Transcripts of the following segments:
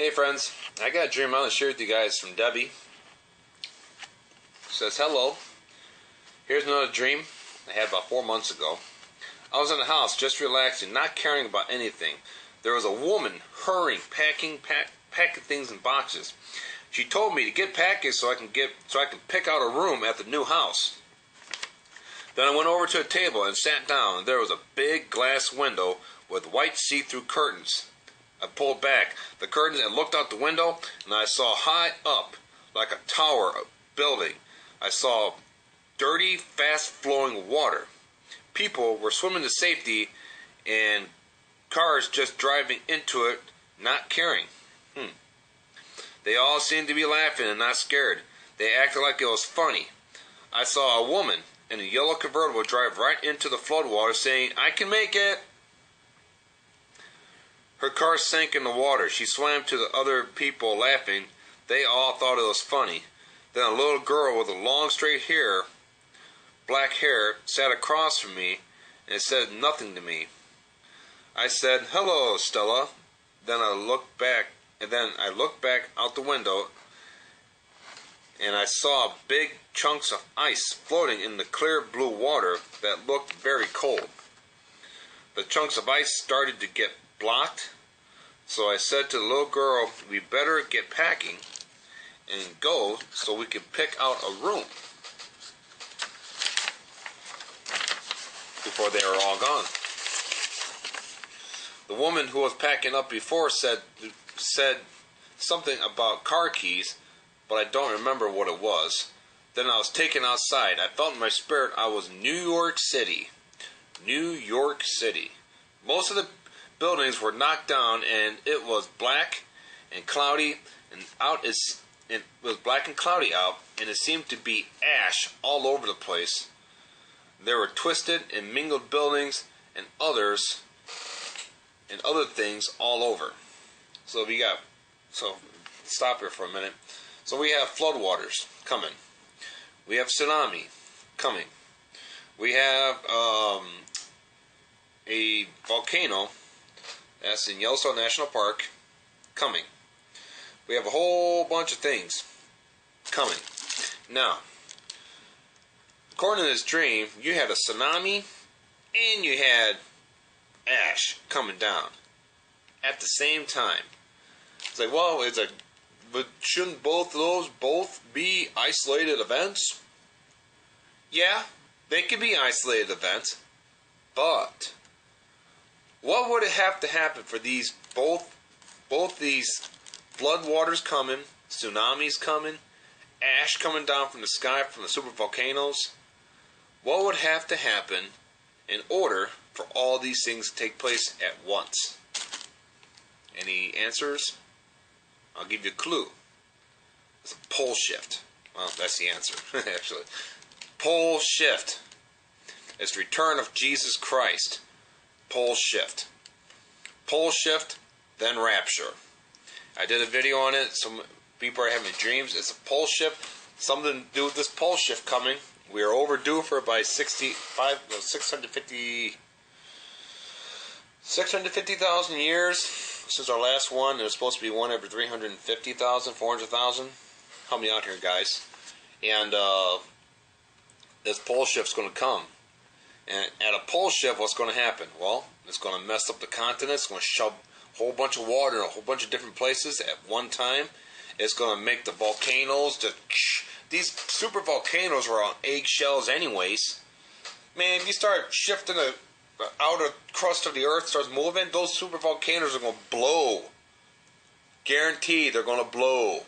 Hey friends, I got a dream I want to share with you guys from Debbie. It says, hello, here's another dream I had about 4 months ago. I was in the house just relaxing, not caring about anything. There was a woman hurrying, packing things in boxes. She told me to get packing so I can pick out a room at the new house. Then I went over to a table and sat down, and there was a big glass window with white see-through curtains. I pulled back the curtains and looked out the window, and I saw high up, like a tower building, I saw dirty, fast-flowing water. People were swimming to safety, and cars just driving into it, not caring. They all seemed to be laughing and not scared. They acted like it was funny. I saw a woman in a yellow convertible drive right into the floodwater, saying, "I can make it." Her car sank in the water. She swam to the other people laughing. They all thought it was funny. Then a little girl with a long straight hair, black hair, sat across from me and said nothing to me. I said, "Hello, Stella." Then I looked back out the window, and I saw big chunks of ice floating in the clear blue water that looked very cold. The chunks of ice started to get blocked, so I said to the little girl, "We better get packing and go so we can pick out a room before they were all gone." The woman who was packing up before said something about car keys, but I don't remember what it was. Then I was taken outside. I felt in my spirit I was in New York City. New York City. Most of the buildings were knocked down, and it was black and cloudy, and it was black and cloudy out, and it seemed to be ash all over the place. There were twisted and mingled buildings and other things all over. So stop here for a minute. So we have floodwaters coming. We have tsunami coming. We have a volcano that's in Yellowstone National Park coming. We have a whole bunch of things coming. Now, according to this dream, you had a tsunami and you had ash coming down at the same time. It's like, well, but shouldn't both of those be isolated events? Yeah, they could be isolated events, but what would it have to happen for these both these floodwaters coming, tsunamis coming, ash coming down from the sky from the supervolcanoes? What would have to happen in order for all these things to take place at once? Any answers? I'll give you a clue. It's a pole shift. Well, that's the answer, actually. Pole shift. It's the return of Jesus Christ. Pole shift. Pole shift, then rapture. I did a video on it. Some people are having dreams. It's a pole shift. Something to do with this pole shift coming. We are overdue for about 650,000 years since our last one. There's supposed to be one every 350,000, 400,000. Help me out here, guys. And this pole shift's going to come. And at a pole shift, what's going to happen? Well, it's going to mess up the continents. It's going to shove a whole bunch of water in a whole bunch of different places at one time. It's going to make the volcanoes these super volcanoes are on eggshells anyways. Man, if you start shifting the outer crust of the earth starts moving, those super volcanoes are going to blow. Guaranteed they're going to blow.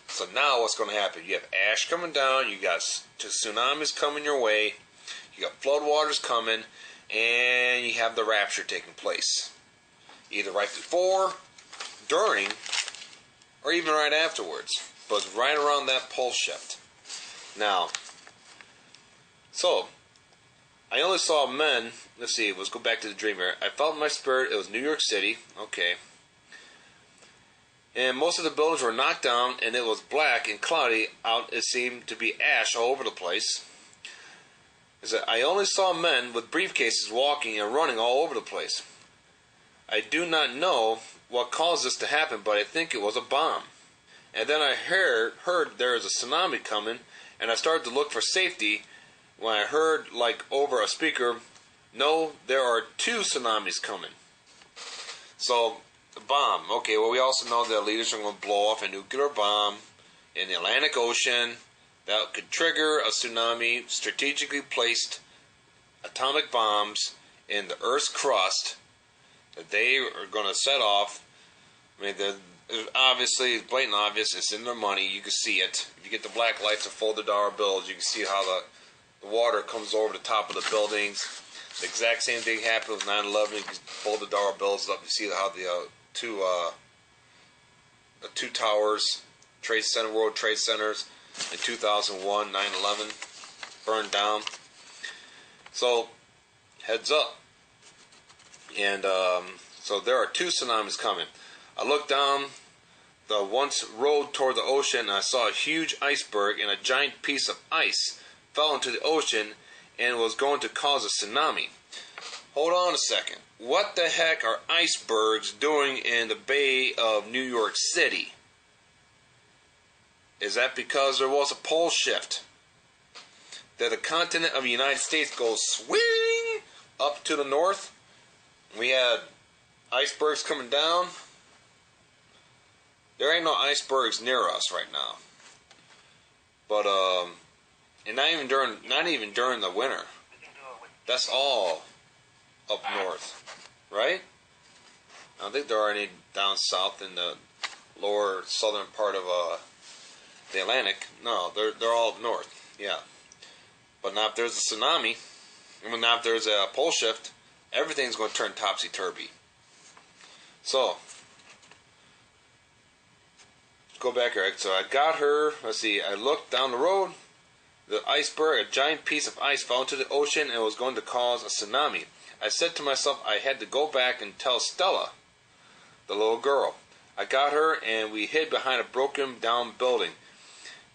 So now what's going to happen? You have ash coming down, you got tsunamis coming your way, you got floodwaters coming, and you have the rapture taking place. Either right before, during, or even right afterwards. But it's right around that pole shift. Now, so I only saw men. Let's see. Let's go back to the dream here. I felt in my spirit it was New York City. Okay. And most of the buildings were knocked down, and it was black and cloudy out. It seemed to be ash all over the place. I only saw men with briefcases walking and running all over the place. I do not know what caused this to happen, but I think it was a bomb. And then I heard there is a tsunami coming, and I started to look for safety when I heard, like, over a speaker, no, there are 2 tsunamis coming. So, the bomb. Okay, well, we also know that leaders are going to blow off a nuclear bomb in the Atlantic Ocean that could trigger a tsunami, strategically placed atomic bombs in the Earth's crust that they are going to set off. I mean, obviously, it's blatant obvious. It's in their money. You can see it. If you get the black lights of folded dollar bills, you can see how the water comes over the top of the buildings. The exact same thing happened with 9/11. You can fold the dollar bills up. You see how the two towers, World Trade Centers, in 2001, 9/11, burned down. So, heads up. And so there are 2 tsunamis coming. I looked down the once road toward the ocean, and I saw a huge iceberg, and a giant piece of ice fell into the ocean and was going to cause a tsunami. Hold on a second. What the heck are icebergs doing in the Bay of New York City? Is that because there was a pole shift? That the continent of the United States goes swing up to the north? We had icebergs coming down. There ain't no icebergs near us right now. But and not even during the winter. That's all up north, right? I don't think there are any down south in the lower southern part of the Atlantic. No, they're all up north. Yeah, but now if there's a tsunami, and now if there's a pole shift, everything's going to turn topsy-turvy. So, go back here. So I got her. Let's see. I looked down the road. The iceberg, a giant piece of ice, fell into the ocean and was going to cause a tsunami. I said to myself I had to go back and tell Stella, the little girl. I got her and we hid behind a broken down building.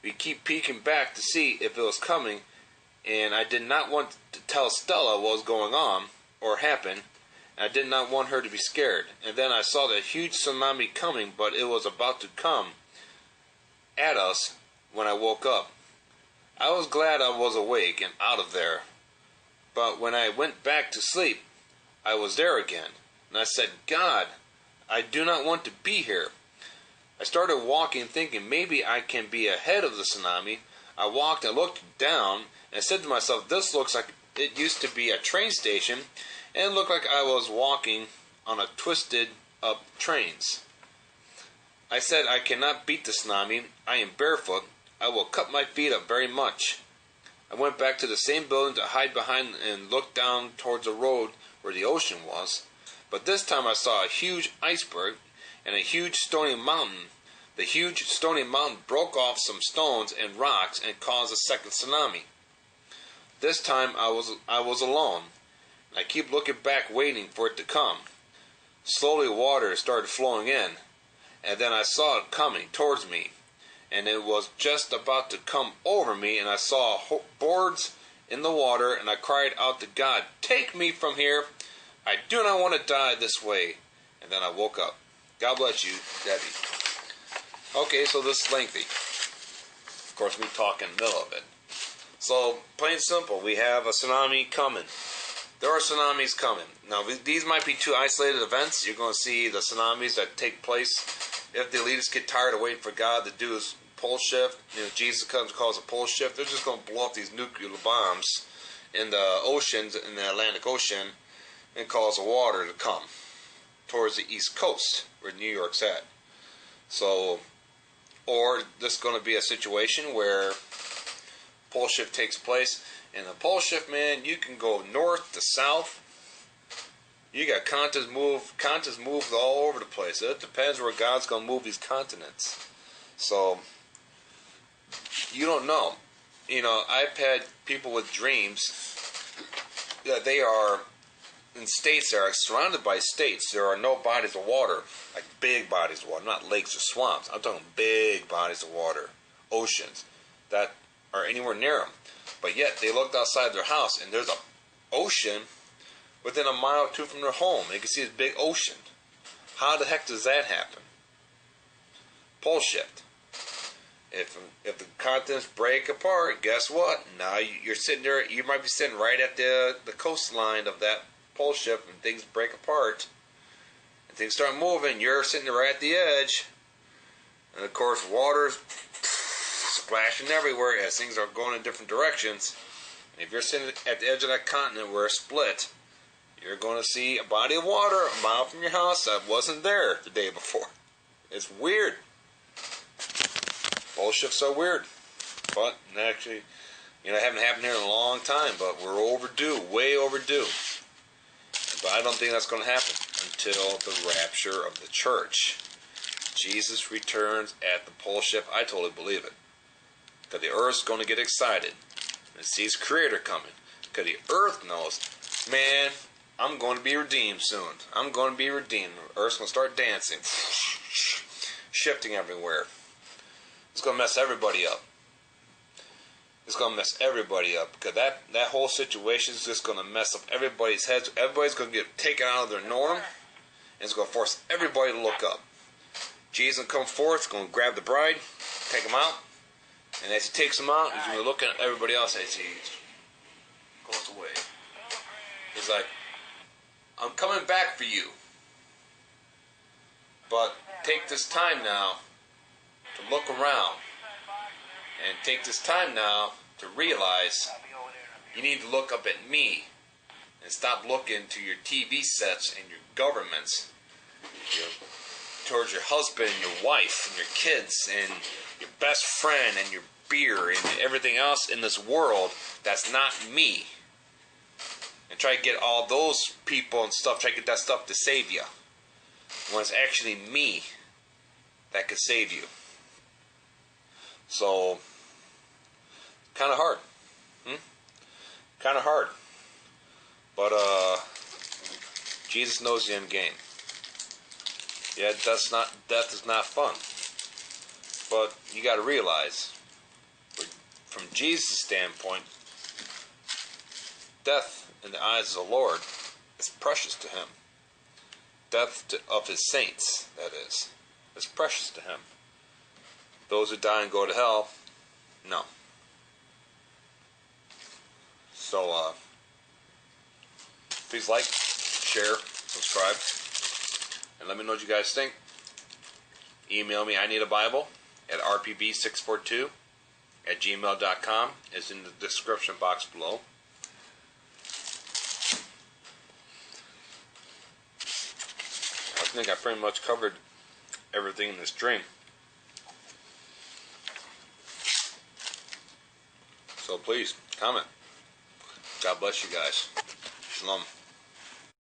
We keep peeking back to see if it was coming, and I did not want to tell Stella what was going on or happened. I did not want her to be scared. And then I saw the huge tsunami coming, but it was about to come at us when I woke up. I was glad I was awake and out of there. But when I went back to sleep, I was there again. And I said, God, I do not want to be here. I started walking thinking maybe I can be ahead of the tsunami. I walked and looked down and said to myself, this looks like it used to be a train station, and it looked like I was walking on a twisted up trains. I said, I cannot beat the tsunami. I am barefoot. I will cut my feet up very much. I went back to the same building to hide behind and look down towards the road where the ocean was. But this time I saw a huge iceberg and a huge stony mountain. The huge stony mountain broke off some stones and rocks and caused a second tsunami. This time I was alone. I keep looking back waiting for it to come. Slowly water started flowing in, and then I saw it coming towards me. And it was just about to come over me, and I saw boards in the water, and I cried out to God, take me from here. I do not want to die this way. And then I woke up. God bless you, Debbie. Okay, so this is lengthy. Of course, we talk in the middle of it. So, plain and simple, we have a tsunami coming. There are tsunamis coming. Now, these might be 2 isolated events. You're going to see the tsunamis that take place if the elitists get tired of waiting for God to do his pole shift. You know, Jesus comes and calls a pole shift. They're just going to blow up these nuclear bombs in the oceans, in the Atlantic Ocean, and cause the water to come towards the East Coast, where New York's at. So, or this is going to be a situation where pole shift takes place. And the pole shift, man, you can go north to south. You got continents move all over the place. It depends where God's going to move these continents. So, you don't know. You know, I've had people with dreams that they are in states that are surrounded by states. There are no bodies of water, like big bodies of water, not lakes or swamps. I'm talking big bodies of water, oceans, that are anywhere near them. But yet, they looked outside their house, and there's an ocean within a mile or 2 from their home. They can see this big ocean. How the heck does that happen? Pole shift. If the continents break apart, guess what? Now you're sitting there. You might be sitting right at the coastline of that pole shift, and things break apart, and things start moving. You're sitting there right at the edge, and of course, water's splashing everywhere as things are going in different directions. And if you're sitting at the edge of that continent where it's split, you're going to see a body of water a mile from your house that wasn't there the day before. It's weird. Pole shifts are weird, but actually, it haven't happened here in a long time, but we're overdue, way overdue. But I don't think that's going to happen until the rapture of the church. Jesus returns at the pole shift. I totally believe it. Because the earth's going to get excited and sees Creator coming. Because the earth knows, man, I'm going to be redeemed soon. I'm going to be redeemed. The earth's going to start dancing. Shifting everywhere. It's going to mess everybody up. It's going to mess everybody up. Because that whole situation is just going to mess up everybody's heads. Everybody's going to get taken out of their norm. And it's going to force everybody to look up. Jesus will come forth, going to grab the bride, take them out. And as he takes them out, he's going to be looking at everybody else as he goes away. He's like, I'm coming back for you. But take this time now to look around. And take this time now to realize you need to look up at me. And stop looking to your TV sets and your governments. Towards your husband and your wife and your kids and your best friend and your beer and everything else in this world that's not me. And try to get all those people and stuff, try to get that stuff to save you. When it's actually me that could save you. So, kind of hard. Kind of hard. But, Jesus knows the end game. Yeah, death is not fun. But you got to realize, from Jesus' standpoint, death in the eyes of the Lord is precious to him. Death of his saints, that is precious to him. Those who die and go to hell, no. So, please like, share, subscribe. And let me know what you guys think. Email me, I need a Bible, at rpb642@gmail.com. It's in the description box below. I think I pretty much covered everything in this dream. So please, comment. God bless you guys. Shalom.